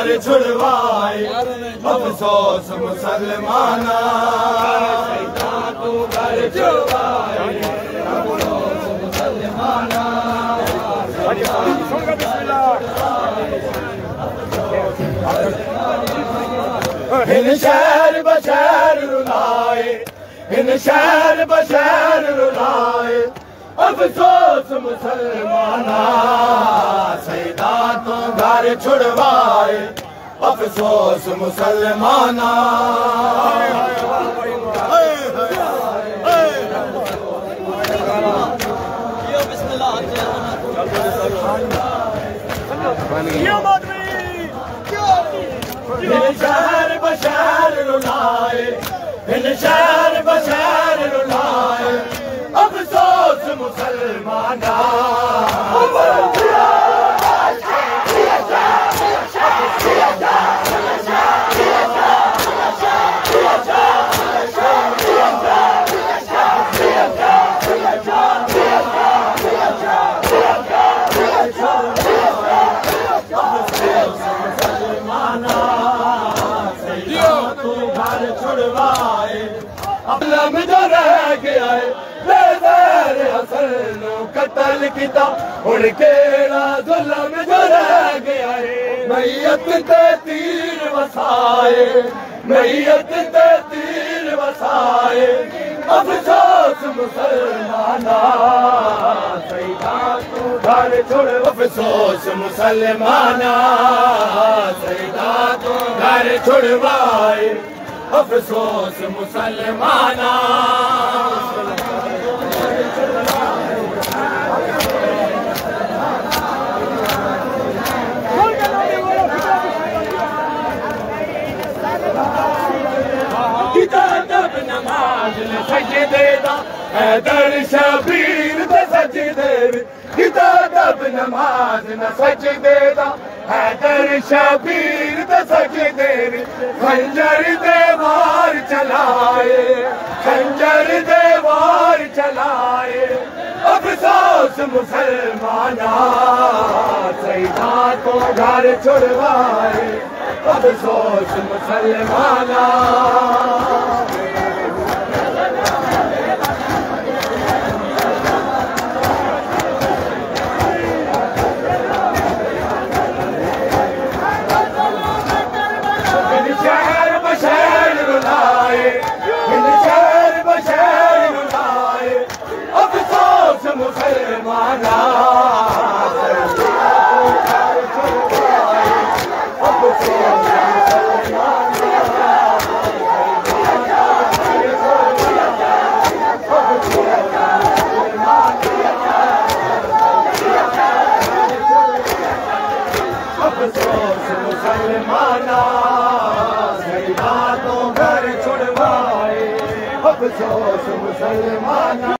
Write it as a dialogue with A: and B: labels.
A: घर छुड़वाए, अफसोस मुसलमाना। सैयदा तू घर छुड़वाए, अफसोस मुसलमाना। इन शहर बशहर रुलाए, इन शहर बशहर रुलाए, अफसोस मुसलमाना। सैयदा तो घर छुड़वाए, अफसोस मुसलमाना। इन शहर बशहर रुलाए, इन शहर बशहर रुलाए, अफसोस मुसलमाना। छुड़वाए अल्लाह में जो रह गया है, बेज़र हसन कत्ल किता उड़ केड़ा जुल्म जो रह गया है। मैयत ते तीर वसाए, मैयत ते तीर वसाए, अफसोस मुसलमाना। सैयदा तू घर छोड़, अफसोस मुसलमाना। सैयदा तू घर छुड़वाए, अफसोस मुसलमाना। किताब नमाज सजदे दा हैदर शबीर दे सजदे, किताब नमाज न सजदे दा हैदर शबीर दे सजदे। खंजर दे वार चलाए, खंजर दे वार चलाए, अफसोस मुसलमाना। सैयदा को घर छुड़वाए, अफसोस मुसलमाना। इन शहर बशहर रुलाए, इन शहर बशहर रुलाए, अफसोस मुसलमाना। अफसोस मुसलमाना। सैयदा तो घर छुड़वाए, अफसोस मुसलमाना।